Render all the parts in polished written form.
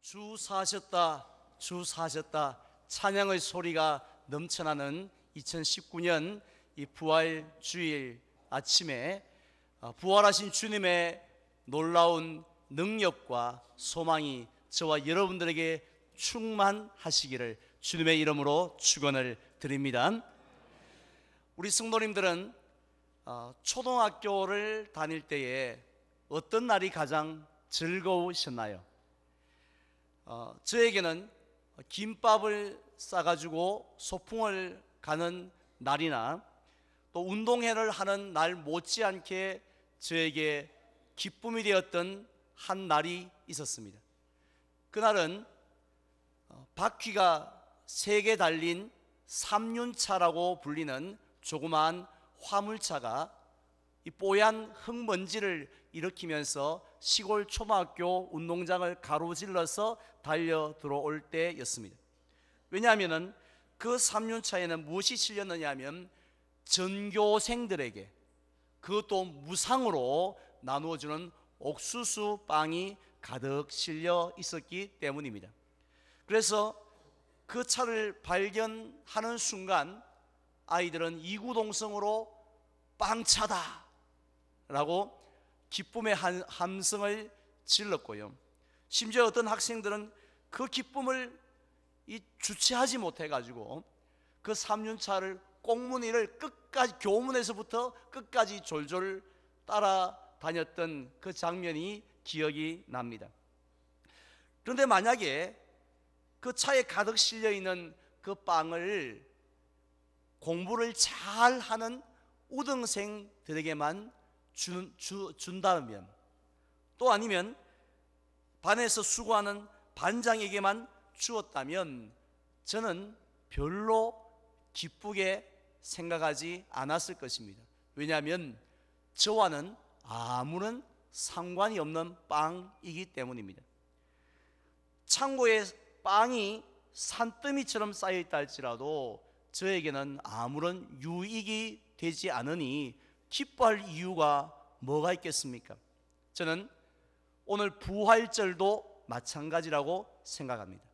주 사셨다, 주 사셨다 찬양의 소리가 넘쳐나는 2019년 이 부활주일 아침에 부활하신 주님의 놀라운 능력과 소망이 저와 여러분들에게 충만하시기를 주님의 이름으로 축원을 드립니다. 우리 성도님들은 초등학교를 다닐 때에 어떤 날이 가장 즐거우셨나요? 저에게는 김밥을 싸가지고 소풍을 가는 날이나 또 운동회를 하는 날 못지않게 저에게 기쁨이 되었던 한 날이 있었습니다. 그날은 바퀴가 3개 달린 삼륜차라고 불리는 조그마한 화물차가 이 뽀얀 흙먼지를 일으키면서 시골 초등학교 운동장을 가로질러서 달려 들어올 때였습니다. 왜냐하면 그 삼륜차에는 무엇이 실렸느냐 하면 전교생들에게, 그것도 무상으로 나누어주는 옥수수 빵이 가득 실려 있었기 때문입니다. 그래서 그 차를 발견하는 순간 아이들은 이구동성으로 빵차다 라고 기쁨의 함성을 질렀고요, 심지어 어떤 학생들은 그 기쁨을 주체하지 못해가지고 그 삼륜차를 꽁무니를 끝까지, 교문에서부터 끝까지 졸졸 따라다녔던 그 장면이 기억이 납니다. 그런데 만약에 그 차에 가득 실려있는 그 빵을 공부를 잘하는 우등생들에게만 준다면, 또 아니면 반에서 수고하는 반장에게만 주었다면 저는 별로 기쁘게 생각하지 않았을 것입니다. 왜냐하면 저와는 아무런 상관이 없는 빵이기 때문입니다. 창고에 빵이 산더미처럼 쌓여있다 할지라도 저에게는 아무런 유익이 되지 않으니 기뻐할 이유가 뭐가 있겠습니까? 저는 오늘 부활절도 마찬가지라고 생각합니다.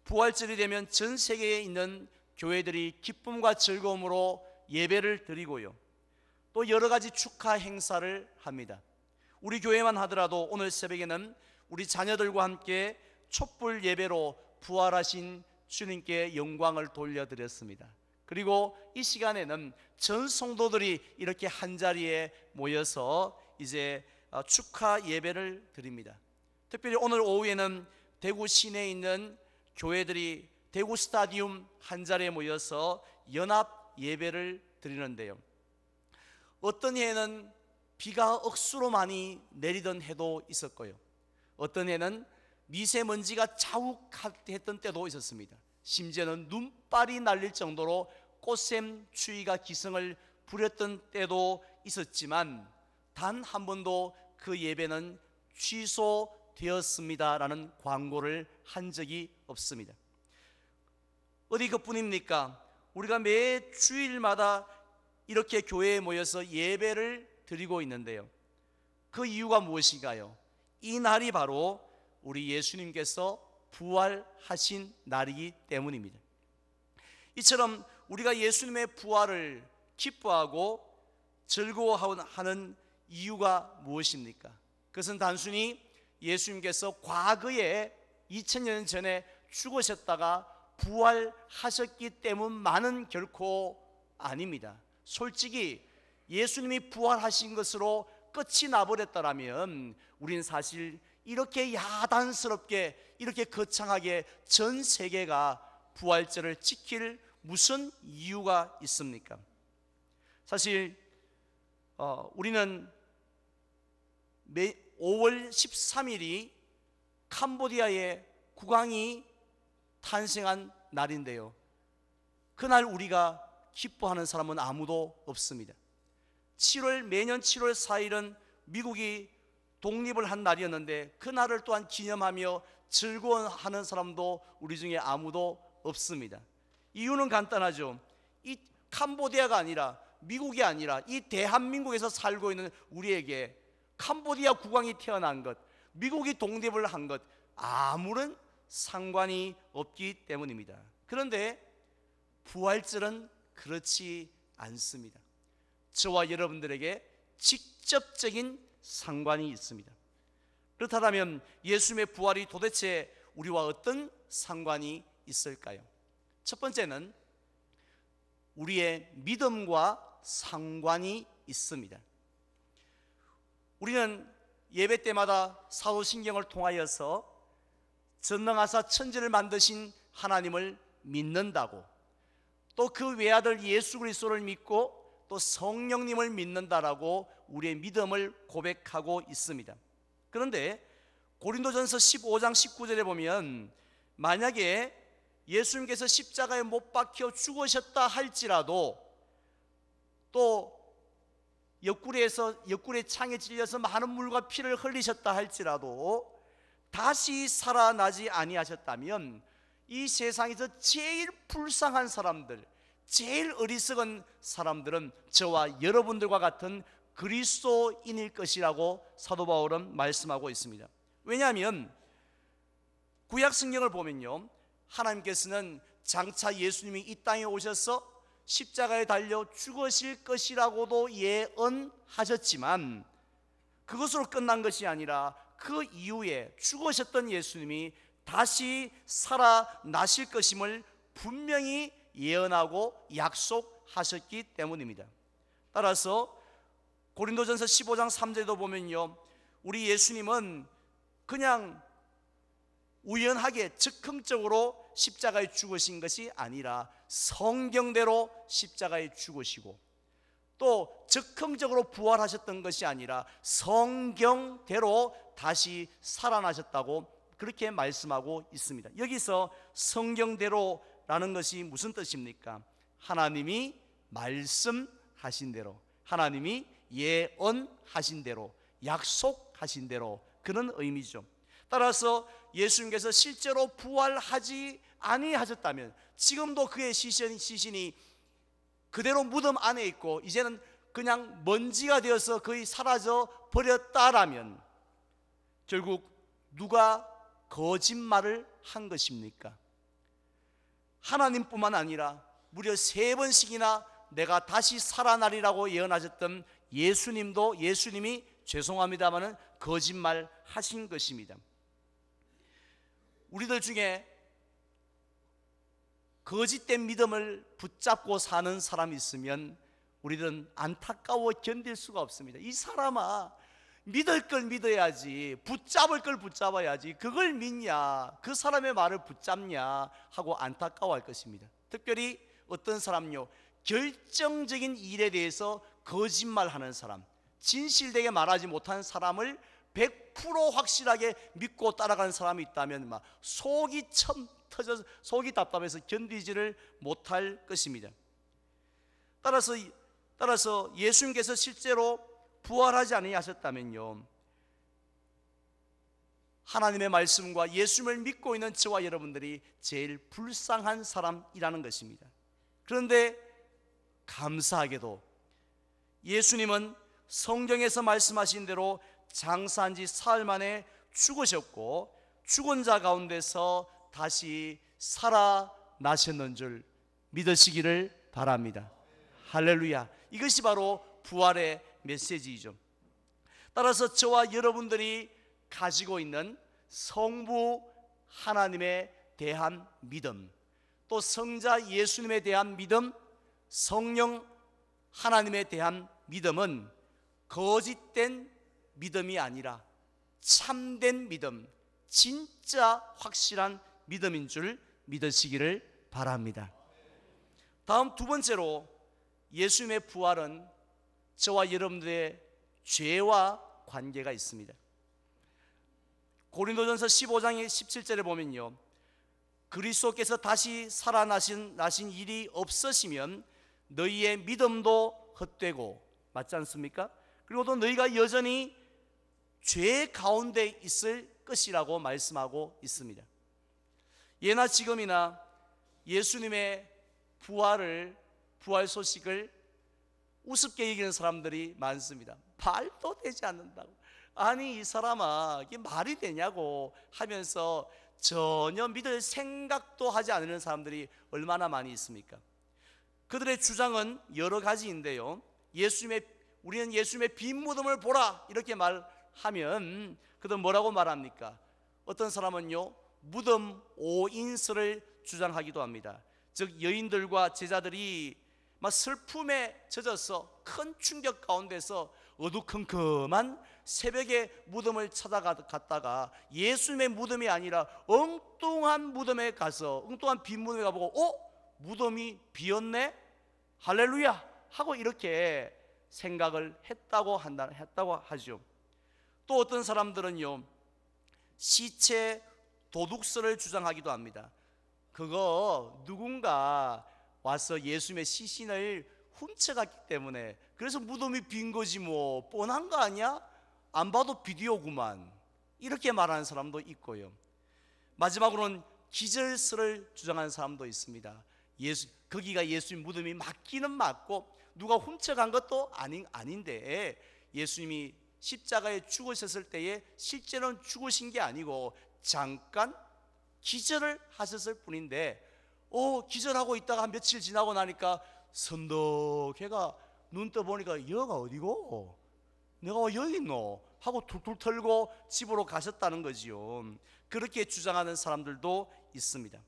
부활절이 되면 전 세계에 있는 교회들이 기쁨과 즐거움으로 예배를 드리고요, 또 여러 가지 축하 행사를 합니다. 우리 교회만 하더라도 오늘 새벽에는 우리 자녀들과 함께 촛불 예배로 부활하신 주님께 영광을 돌려드렸습니다. 그리고 이 시간에는 전 성도들이 이렇게 한자리에 모여서 이제 축하 예배를 드립니다. 특별히 오늘 오후에는 대구 시내에 있는 교회들이 대구 스타디움 한자리에 모여서 연합 예배를 드리는데요, 어떤 해에는 비가 억수로 많이 내리던 해도 있었고요, 어떤 해는 미세먼지가 자욱했던 때도 있었습니다. 심지어는 눈발이 날릴 정도로 꽃샘 추위가 기승을 부렸던 때도 있었지만 단 한 번도 그 예배는 취소되었습니다라는 광고를 한 적이 없습니다. 어디 그뿐입니까? 우리가 매 주일마다 이렇게 교회에 모여서 예배를 드리고 있는데요, 그 이유가 무엇인가요? 이 날이 바로 우리 예수님께서 부활하신 날이기 때문입니다. 이처럼 우리가 예수님의 부활을 기뻐하고 즐거워하는 이유가 무엇입니까? 그것은 단순히 예수님께서 과거에 2000년 전에 죽으셨다가 부활하셨기 때문만은 결코 아닙니다. 솔직히 예수님이 부활하신 것으로 끝이 나버렸더라면 우리는 사실 이렇게 야단스럽게, 이렇게 거창하게 전 세계가 부활절을 지킬 무슨 이유가 있습니까? 사실 우리는 5월 13일이 캄보디아의 국왕이 탄생한 날인데요, 그날 우리가 기뻐하는 사람은 아무도 없습니다. 매년 7월 4일은 미국이 독립을 한 날이었는데 그날을 또한 기념하며 즐거워하는 사람도 우리 중에 아무도 없습니다. 이유는 간단하죠. 이 캄보디아가 아니라, 미국이 아니라 이 대한민국에서 살고 있는 우리에게 캄보디아 국왕이 태어난 것, 미국이 독립을 한 것, 아무런 상관이 없기 때문입니다. 그런데 부활절은 그렇지 않습니다. 저와 여러분들에게 직접적인 상관이 있습니다. 그렇다면 예수님의 부활이 도대체 우리와 어떤 상관이 있을까요? 첫 번째는 우리의 믿음과 상관이 있습니다. 우리는 예배 때마다 사도신경을 통하여서 전능하사 천지를 만드신 하나님을 믿는다고, 또 그 외아들 예수 그리스도를 믿고 또 성령님을 믿는다라고 우리의 믿음을 고백하고 있습니다. 그런데 고린도전서 15장 19절에 보면 만약에 예수님께서 십자가에 못 박혀 죽으셨다 할지라도, 또 옆구리에 창에 찔려서 많은 물과 피를 흘리셨다 할지라도 다시 살아나지 아니하셨다면 이 세상에서 제일 불쌍한 사람들, 제일 어리석은 사람들은 저와 여러분들과 같은 그리스도인일 것이라고 사도 바울은 말씀하고 있습니다. 왜냐하면 구약 성경을 보면요, 하나님께서는 장차 예수님이 이 땅에 오셔서 십자가에 달려 죽으실 것이라고도 예언하셨지만 그것으로 끝난 것이 아니라 그 이후에 죽으셨던 예수님이 다시 살아나실 것임을 분명히 예언하고 약속하셨기 때문입니다. 따라서 고린도전서 15장 3절에도 보면요, 우리 예수님은 그냥 우연하게 즉흥적으로 십자가에 죽으신 것이 아니라 성경대로 십자가에 죽으시고, 또 즉흥적으로 부활하셨던 것이 아니라 성경대로 다시 살아나셨다고 그렇게 말씀하고 있습니다. 여기서 성경대로라는 것이 무슨 뜻입니까? 하나님이 말씀하신 대로, 하나님이 예언하신 대로, 약속하신 대로, 그런 의미죠. 따라서 예수님께서 실제로 부활하지 아니하셨다면 지금도 그의 시신이 그대로 무덤 안에 있고 이제는 그냥 먼지가 되어서 거의 사라져 버렸다라면 결국 누가 거짓말을 한 것입니까? 하나님뿐만 아니라 무려 3번씩이나 내가 다시 살아나리라고 예언하셨던 예수님이 죄송합니다마는 거짓말 하신 것입니다. 우리들 중에 거짓된 믿음을 붙잡고 사는 사람이 있으면 우리들은 안타까워 견딜 수가 없습니다. 이 사람아, 믿을 걸 믿어야지, 붙잡을 걸 붙잡아야지, 그걸 믿냐, 그 사람의 말을 붙잡냐 하고 안타까워할 것입니다. 특별히 어떤 사람요, 결정적인 일에 대해서 거짓말하는 사람, 진실되게 말하지 못한 사람을 100% 확실하게 믿고 따라가는 사람이 있다면 막 속이 첨 터져서 속이 답답해서 견디지를 못할 것입니다. 따라서 예수님께서 실제로 부활하지 아니하셨다면요, 하나님의 말씀과 예수님을 믿고 있는 저와 여러분들이 제일 불쌍한 사람이라는 것입니다. 그런데 감사하게도 예수님은 성경에서 말씀하신 대로 장사한 지 사흘 만에 죽으셨고 죽은 자 가운데서 다시 살아나셨는 줄 믿으시기를 바랍니다. 할렐루야. 이것이 바로 부활의 메시지이죠. 따라서 저와 여러분들이 가지고 있는 성부 하나님에 대한 믿음, 또 성자 예수님에 대한 믿음, 성령 하나님에 대한 믿음은 거짓된 믿음이 아니라 참된 믿음, 진짜 확실한 믿음인 줄 믿으시기를 바랍니다. 다음 두 번째로 예수님의 부활은 저와 여러분들의 죄와 관계가 있습니다. 고린도전서 15장 17절에 보면요, 그리스도께서 다시 살아나신 일이 없으시면 너희의 믿음도 헛되고, 맞지 않습니까? 그리고 또 너희가 여전히 죄 가운데 있을 것이라고 말씀하고 있습니다. 예나 지금이나 예수님의 부활 소식을 우습게 여기는 사람들이 많습니다. 말도 되지 않는다고, 아니 이 사람아 이게 말이 되냐고 하면서 전혀 믿을 생각도 하지 않는 사람들이 얼마나 많이 있습니까? 그들의 주장은 여러 가지인데요, 우리는 예수님의 빈 무덤을 보라 이렇게 말하면 그들은 뭐라고 말합니까? 어떤 사람은요 무덤 오인설을 주장하기도 합니다. 즉 여인들과 제자들이 막 슬픔에 젖어서 큰 충격 가운데서 어두컴컴한 새벽에 무덤을 찾아갔다가 예수님의 무덤이 아니라 엉뚱한 무덤에 가서 엉뚱한 빈 무덤에 가보고 무덤이 비었네? 할렐루야! 하고 이렇게 생각을 했다고 하죠. 또 어떤 사람들은요 시체 도둑설을 주장하기도 합니다. 그거 누군가 와서 예수님의 시신을 훔쳐갔기 때문에 그래서 무덤이 빈 거지 뭐 뻔한 거 아니야? 안 봐도 비디오구만 이렇게 말하는 사람도 있고요. 마지막으로는 기절설을 주장하는 사람도 있습니다. 거기가 예수님 무덤이 맞기는 맞고 누가 훔쳐간 것도 아닌데 예수님이 십자가에 죽으셨을 때에 실제로는 죽으신 게 아니고 잠깐 기절을 하셨을 뿐인데 기절하고 있다가 한 며칠 지나고 나니까 선덕해가 눈 떠보니까 여가 어디고? 내가 왜 여기 있노? 하고 툴툴 털고 집으로 가셨다는 거지요. 그렇게 주장하는 사람들도 있습니다.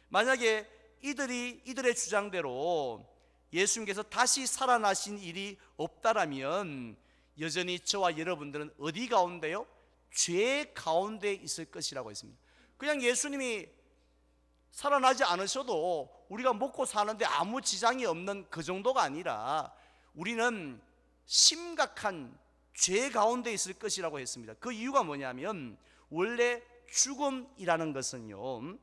만약에 이들의 주장대로 예수님께서 다시 살아나신 일이 없다라면 여전히 저와 여러분들은 어디 가운데요? 죄 가운데 있을 것이라고 했습니다. 그냥 예수님이 살아나지 않으셔도 우리가 먹고 사는데 아무 지장이 없는 그 정도가 아니라 우리는 심각한 죄 가운데 있을 것이라고 했습니다. 그 이유가 뭐냐면 원래 죽음이라는 것은요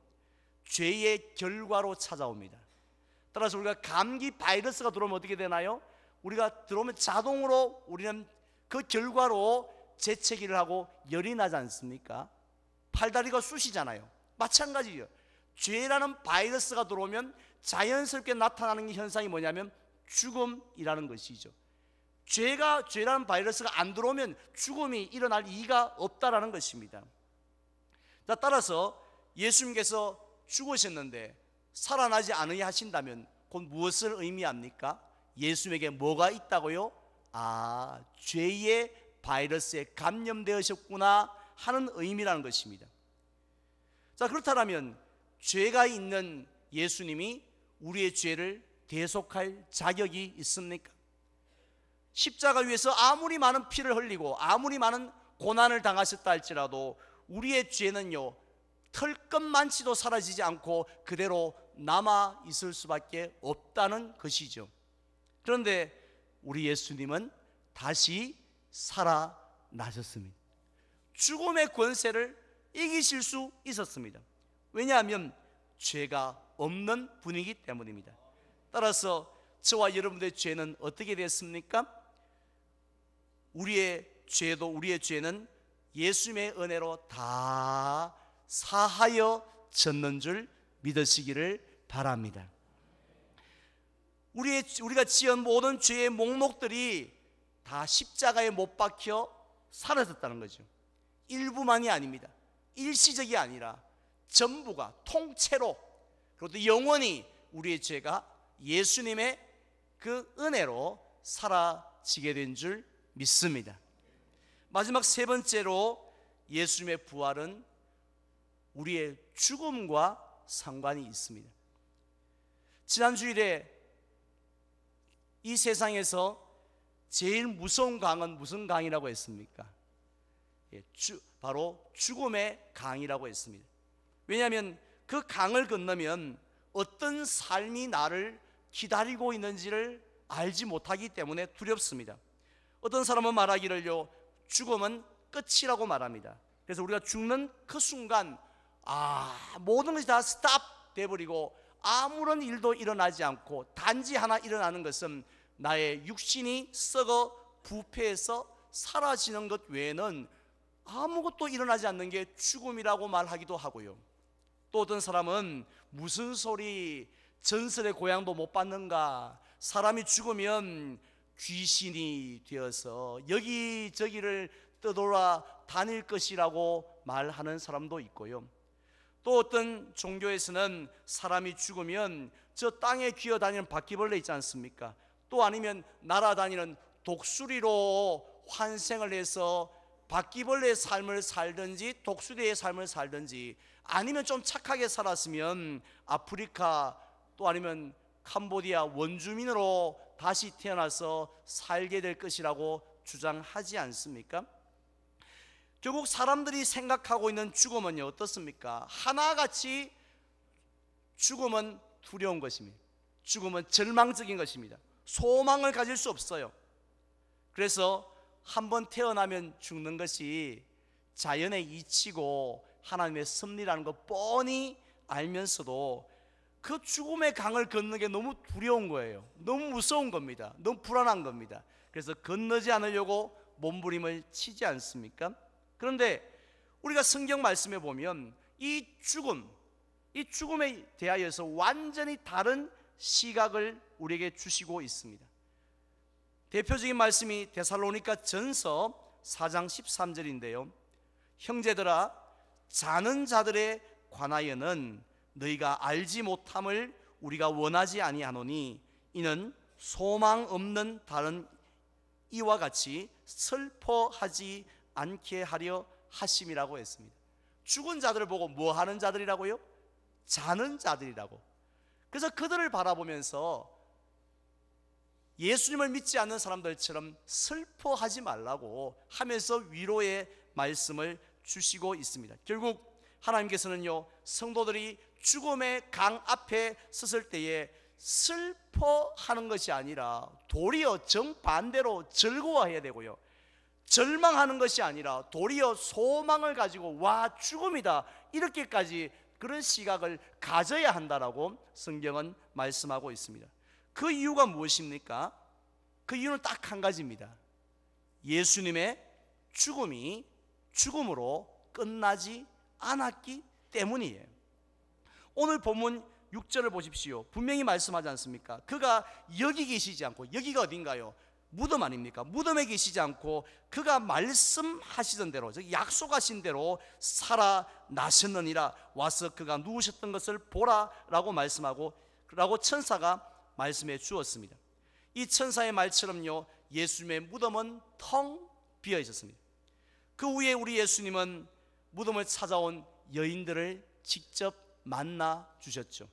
죄의 결과로 찾아옵니다. 따라서 우리가 감기 바이러스가 들어오면 어떻게 되나요? 우리가 들어오면 자동으로 우리는 그 결과로 재채기를 하고 열이 나지 않습니까? 팔다리가 쑤시잖아요. 마찬가지예요. 죄라는 바이러스가 들어오면 자연스럽게 나타나는 현상이 뭐냐면 죽음이라는 것이죠. 죄라는 바이러스가 안 들어오면 죽음이 일어날 이유가 없다라는 것입니다. 자, 따라서 예수님께서 죽으셨는데 살아나지 않으려 하신다면 곧 무엇을 의미합니까? 예수님에게 뭐가 있다고요? 죄의 바이러스에 감염되셨구나 하는 의미라는 것입니다. 자, 그렇다면 죄가 있는 예수님이 우리의 죄를 대속할 자격이 있습니까? 십자가 위에서 아무리 많은 피를 흘리고 아무리 많은 고난을 당하셨다 할지라도 우리의 죄는요 털끝만치도 사라지지 않고 그대로 남아 있을 수밖에 없다는 것이죠. 그런데 우리 예수님은 다시 살아나셨습니다. 죽음의 권세를 이기실 수 있었습니다. 왜냐하면 죄가 없는 분이기 때문입니다. 따라서 저와 여러분들의 죄는 어떻게 됐습니까? 우리의 죄는 예수님의 은혜로 다 사하여졌는 줄 믿으시기를 바랍니다. 우리가 지은 모든 죄의 목록들이 다 십자가에 못 박혀 사라졌다는 거죠. 일부만이 아닙니다. 일시적이 아니라 전부가 통째로 그것도 영원히 우리의 죄가 예수님의 그 은혜로 사라지게 된 줄 믿습니다. 마지막 세 번째로 예수님의 부활은 우리의 죽음과 상관이 있습니다. 지난 주일에 이 세상에서 제일 무서운 강은 무슨 강이라고 했습니까? 바로 죽음의 강이라고 했습니다. 왜냐하면 그 강을 건너면 어떤 삶이 나를 기다리고 있는지를 알지 못하기 때문에 두렵습니다. 어떤 사람은 말하기를요 죽음은 끝이라고 말합니다. 그래서 우리가 죽는 그 순간 모든 것이 다 스탑 돼버리고 아무런 일도 일어나지 않고 단지 하나 일어나는 것은 나의 육신이 썩어 부패해서 사라지는 것 외에는 아무것도 일어나지 않는 게 죽음이라고 말하기도 하고요. 또 어떤 사람은 무슨 소리, 전설의 고향도 못 받는가, 사람이 죽으면 귀신이 되어서 여기저기를 떠돌아 다닐 것이라고 말하는 사람도 있고요. 또 어떤 종교에서는 사람이 죽으면 저 땅에 기어다니는 바퀴벌레 있지 않습니까? 또 아니면 날아다니는 독수리로 환생을 해서 바퀴벌레의 삶을 살든지 독수리의 삶을 살든지, 아니면 좀 착하게 살았으면 아프리카 또 아니면 캄보디아 원주민으로 다시 태어나서 살게 될 것이라고 주장하지 않습니까? 결국 사람들이 생각하고 있는 죽음은요, 어떻습니까? 하나같이 죽음은 두려운 것입니다. 죽음은 절망적인 것입니다. 소망을 가질 수 없어요. 그래서 한번 태어나면 죽는 것이 자연의 이치고 하나님의 섭리라는 거 뻔히 알면서도 그 죽음의 강을 건너는 게 너무 두려운 거예요. 너무 무서운 겁니다. 너무 불안한 겁니다. 그래서 건너지 않으려고 몸부림을 치지 않습니까? 그런데 우리가 성경 말씀에 보면 이 죽음에 대하여서 완전히 다른 시각을 우리에게 주시고 있습니다. 대표적인 말씀이 데살로니가 전서 4장 13절인데요. 형제들아, 자는 자들에 관하여는 너희가 알지 못함을 우리가 원하지 아니하노니 이는 소망 없는 다른 이와 같이 슬퍼하지 않게 하려 하심이라고 했습니다. 죽은 자들을 보고 뭐 하는 자들이라고요? 자는 자들이라고. 그래서 그들을 바라보면서 예수님을 믿지 않는 사람들처럼 슬퍼하지 말라고 하면서 위로의 말씀을 주시고 있습니다. 결국 하나님께서는요, 성도들이 죽음의 강 앞에 섰을 때에 슬퍼하는 것이 아니라 도리어 정반대로 즐거워해야 되고요, 절망하는 것이 아니라 도리어 소망을 가지고 와 죽음이다, 이렇게까지 그런 시각을 가져야 한다라고 성경은 말씀하고 있습니다. 그 이유가 무엇입니까? 그 이유는 딱 한 가지입니다. 예수님의 죽음이 죽음으로 끝나지 않았기 때문이에요. 오늘 본문 6절을 보십시오. 분명히 말씀하지 않습니까? 그가 여기 계시지 않고, 여기가 어딘가요? 무덤 아닙니까? 무덤에 계시지 않고 그가 말씀하시던 대로, 즉 약속하신 대로 살아나셨느니라. 와서 그가 누우셨던 것을 보라라고 말씀하고, 라고 천사가 말씀해 주었습니다. 이 천사의 말처럼요, 예수님의 무덤은 텅 비어 있었습니다. 그 후에 우리 예수님은 무덤을 찾아온 여인들을 직접 만나 주셨죠.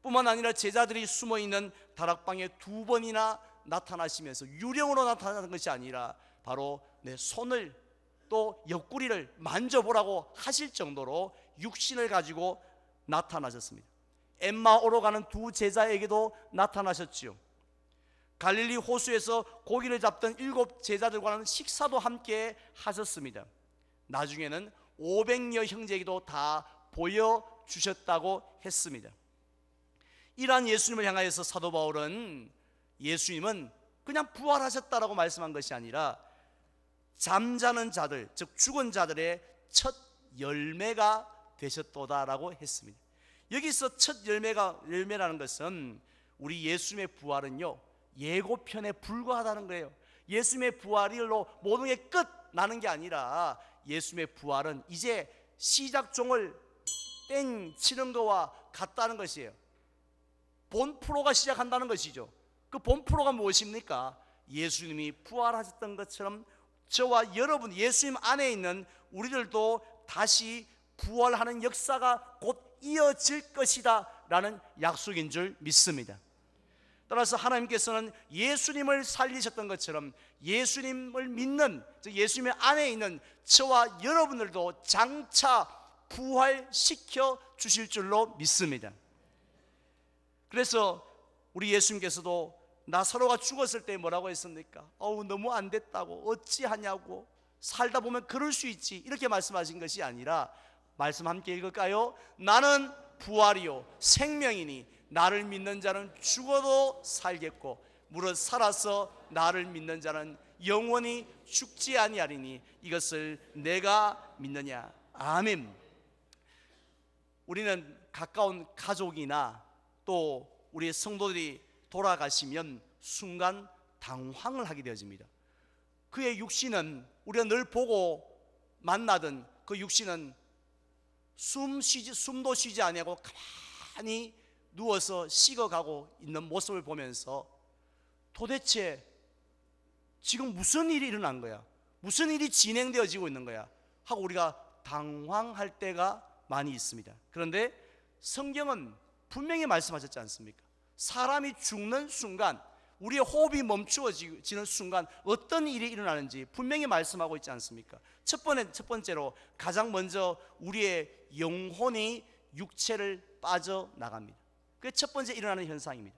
뿐만 아니라 제자들이 숨어있는 다락방에 2번이나 나타나시면서 유령으로 나타나는 것이 아니라 바로 내 손을 또 옆구리를 만져보라고 하실 정도로 육신을 가지고 나타나셨습니다. 엠마오로 가는 2 제자에게도 나타나셨지요. 갈릴리 호수에서 고기를 잡던 7 제자들과는 식사도 함께 하셨습니다. 나중에는 500여 형제에게도 다 보여주셨다고 했습니다. 이러한 예수님을 향하여서 사도 바울은 예수님은 그냥 부활하셨다라고 말씀한 것이 아니라 잠자는 자들, 즉 죽은 자들의 첫 열매가 되셨도다라고 했습니다. 여기서 첫 열매라는 것은 우리 예수님의 부활은요, 예고편에 불과하다는 거예요. 예수님의 부활로 모든 게 끝나는 게 아니라 예수님의 부활은 이제 시작종을 땡 치는 거와 같다는 것이에요. 본 프로가 시작한다는 것이죠. 그 본 프로가 무엇입니까? 예수님이 부활하셨던 것처럼 저와 여러분, 예수님 안에 있는 우리들도 다시 부활하는 역사가 곧 이어질 것이다 라는 약속인 줄 믿습니다. 따라서 하나님께서는 예수님을 살리셨던 것처럼 예수님을 믿는, 즉 예수님의 안에 있는 저와 여러분들도 장차 부활시켜 주실 줄로 믿습니다. 그래서 우리 예수님께서도 나사로가 죽었을 때 뭐라고 했습니까? 너무 안 됐다고, 어찌하냐고, 살다 보면 그럴 수 있지, 이렇게 말씀하신 것이 아니라, 말씀 함께 읽을까요? 나는 부활이요 생명이니 나를 믿는 자는 죽어도 살겠고 무릇 살아서 나를 믿는 자는 영원히 죽지 아니하리니 이것을 내가 믿느냐. 아멘. 우리는 가까운 가족이나 또 우리의 성도들이 돌아가시면 순간 당황을 하게 되어집니다. 그의 육신은 우리가 늘 보고 만나던 그 육신은 숨도 쉬지 아니하고 가만히 누워서 식어가고 있는 모습을 보면서 도대체 지금 무슨 일이 일어난 거야? 무슨 일이 진행되어지고 있는 거야? 하고 우리가 당황할 때가 많이 있습니다. 그런데 성경은 분명히 말씀하셨지 않습니까? 사람이 죽는 순간, 우리의 호흡이 멈추어지는 순간 어떤 일이 일어나는지 분명히 말씀하고 있지 않습니까? 첫 번째로 가장 먼저 우리의 영혼이 육체를 빠져나갑니다. 그게 첫 번째 일어나는 현상입니다.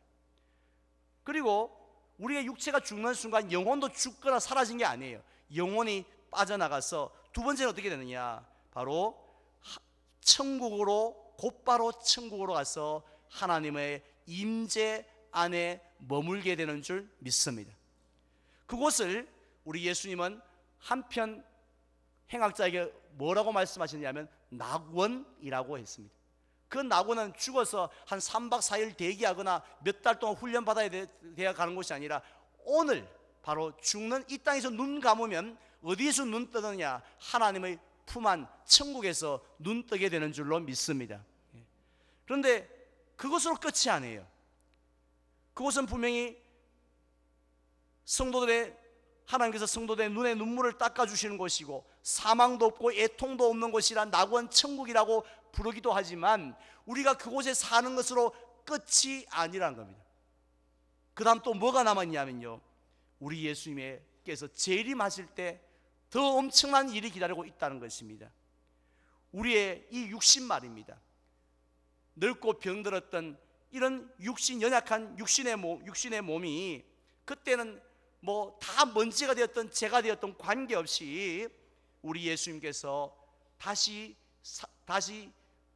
그리고 우리의 육체가 죽는 순간 영혼도 죽거나 사라진 게 아니에요. 영혼이 빠져나가서 두 번째는 어떻게 되느냐, 바로 천국으로, 곧바로 천국으로 가서 하나님의 임재 안에 머물게 되는 줄 믿습니다. 그곳을 우리 예수님은 한편 행악자에게 뭐라고 말씀하셨냐면 낙원이라고 했습니다. 그 낙원은 죽어서 한 3박 4일 대기하거나 몇 달 동안 훈련받아야 돼야 가는 곳이 아니라 오늘 바로 죽는 이 땅에서 눈 감으면 어디에서 눈 뜨느냐, 하나님의 품 안 천국에서 눈 뜨게 되는 줄로 믿습니다. 그런데 그것으로 끝이 아니에요. 그것은 분명히 하나님께서 성도들의 눈에 눈물을 닦아주시는 곳이고 사망도 없고 애통도 없는 곳이라 낙원 천국이라고 부르기도 하지만 우리가 그곳에 사는 것으로 끝이 아니라는 겁니다. 그 다음 또 뭐가 남았냐면요, 우리 예수님께서 재림하실 때 더 엄청난 일이 기다리고 있다는 것입니다. 우리의 이 육신 말입니다. 늙고 병들었던 이런 연약한 육신의 몸이 그때는 뭐 다 먼지가 되었던 재가 되었던 관계없이 우리 예수님께서 다시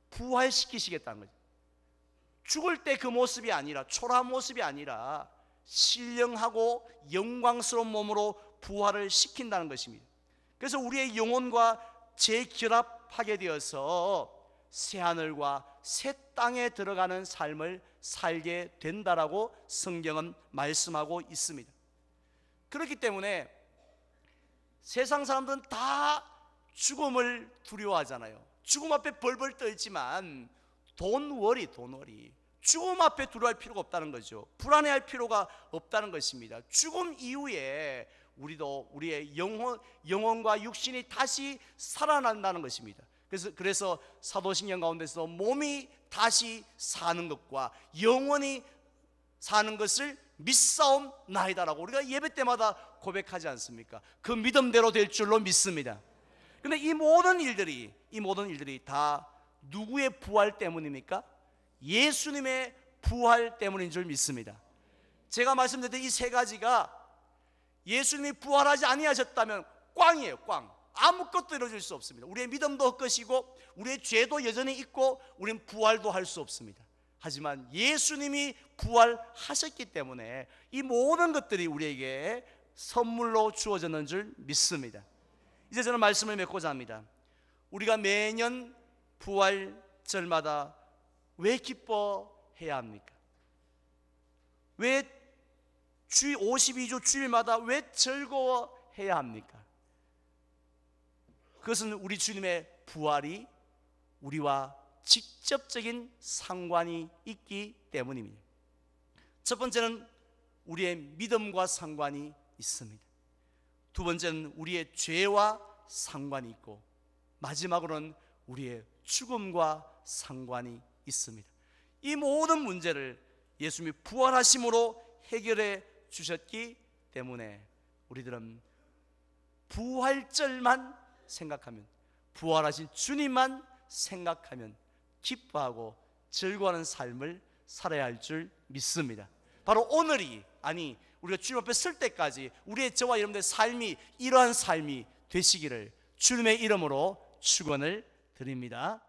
부활시키시겠다는 거죠. 죽을 때 그 모습이 아니라, 초라한 모습이 아니라 신령하고 영광스러운 몸으로 부활을 시킨다는 것입니다. 그래서 우리의 영혼과 재결합하게 되어서 새하늘과 새 땅에 들어가는 삶을 살게 된다라고 성경은 말씀하고 있습니다. 그렇기 때문에 세상 사람들은 다 죽음을 두려워하잖아요. 죽음 앞에 벌벌 떨지만 돈워리 죽음 앞에 두려워할 필요가 없다는 거죠. 불안해할 필요가 없다는 것입니다. 죽음 이후에 우리의 영혼과 육신이 다시 살아난다는 것입니다. 그래서 사도신경 가운데서 몸이 다시 사는 것과 영원히 사는 것을 믿사옵나이다라고 우리가 예배 때마다 고백하지 않습니까? 그 믿음대로 될 줄로 믿습니다. 그런데 이 모든 일들이 다 누구의 부활 때문입니까? 예수님의 부활 때문인 줄 믿습니다. 제가 말씀드린 이 세 가지가 예수님이 부활하지 아니하셨다면 꽝이에요. 꽝. 아무것도 이루어질 수 없습니다. 우리의 믿음도 헛것이고 우리의 죄도 여전히 있고 우리는 부활도 할 수 없습니다. 하지만 예수님이 부활하셨기 때문에 이 모든 것들이 우리에게 선물로 주어졌는 줄 믿습니다. 이제 저는 말씀을 맺고자 합니다. 우리가 매년 부활절마다 왜 기뻐해야 합니까? 왜 52주 주일마다 왜 즐거워해야 합니까? 그것은 우리 주님의 부활이 우리와 직접적인 상관이 있기 때문입니다. 첫 번째는 우리의 믿음과 상관이 있습니다. 두 번째는 우리의 죄와 상관이 있고 마지막으로는 우리의 죽음과 상관이 있습니다. 이 모든 문제를 예수님이 부활하심으로 해결해 주셨기 때문에 우리들은 부활절만 생각하면, 부활하신 주님만 생각하면 기뻐하고 즐거워하는 삶을 살아야 할 줄 믿습니다. 바로 오늘이, 아니 우리가 주님 앞에 설 때까지 우리의 저와 여러분들의 삶이 이러한 삶이 되시기를 주님의 이름으로 축원을 드립니다.